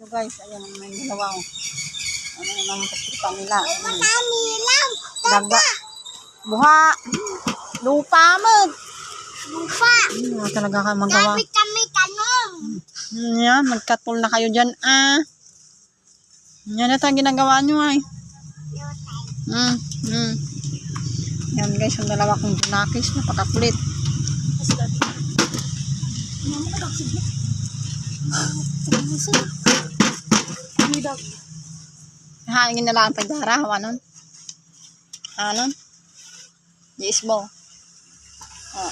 guys, ayan ang may ginawa ko. Ano naman ang pagkita nila. Madami lang. Daga. Buha. Lupa mo. Lupa. Wala talaga kayo magawa. Dapat kami tanong. Yan, magkatpol na kayo dyan. Yan ito ang ginagawa nyo ay. Yan guys, yung dalawa kong junakis. Napakakulit. Hangin na lang ang pagdara. Hawa nun. Anon? Yes mo.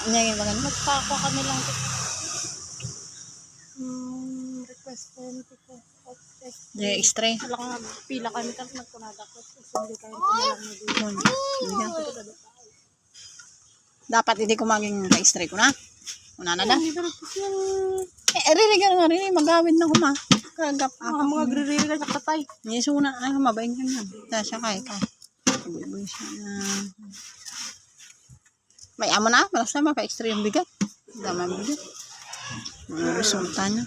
Yan yung mga Magpako kami lang. Request 20 yung extra. Walang pila kami tapos nagpunada ko. Hindi kayo pumalang mo dito. Dapat hindi ko maging ka-extra ko na. Una na da. Mga Ririgan nga rin. Magawid na kuma. Kagap ako. mga griri-riri sa katay. Yes, una. Ay, mabayin ka na. Tasya kay ka. May amo na. Malas na maka-extra yung bigat. Dama yung bigat. Resulta niya.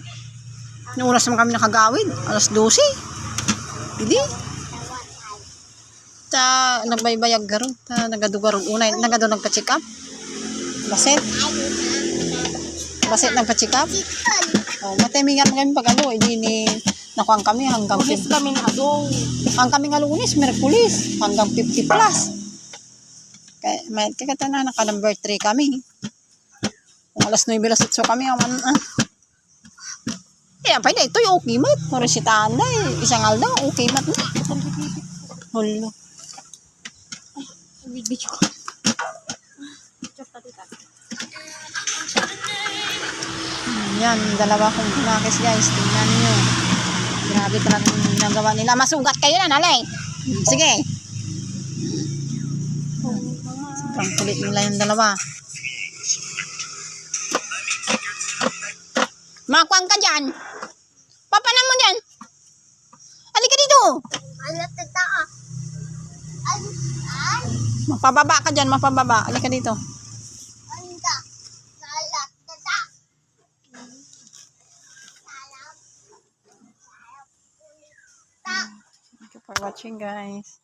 Nung oras naman kami nakagawid. Alas 12. Hindi. Nagbaybayag garo. Nagadugarog unay. Nagado nagpa-check up. Baset. Baset nagpa-check up. Matimingan kami pag ano. Hindi ni nakuhaan kami hanggang Lunes kami na adong. ang kami nga Lunes, Merkulis, hanggang 50 plus. Kaya kata na naka-number 3 kami. Kung alas 9 alas 8 kami, kaya pa ito yung okay mat. Marisitahan na isang alda, okay mat na. Hulo. Video ko. Yan, dalawa kong bunakis guys. Tingnan nyo. Grabe talagang ginagawa nila. Masugat kayo na, nalay. Sige. Sobrang kulit nila yung dalawa. Makuang ka dyan. Papanan mo dyan. Halika dito. Ano tata? Mapababa ka dyan, mapababa. Halika dito. Anda. Salat tata. Thank you for watching guys.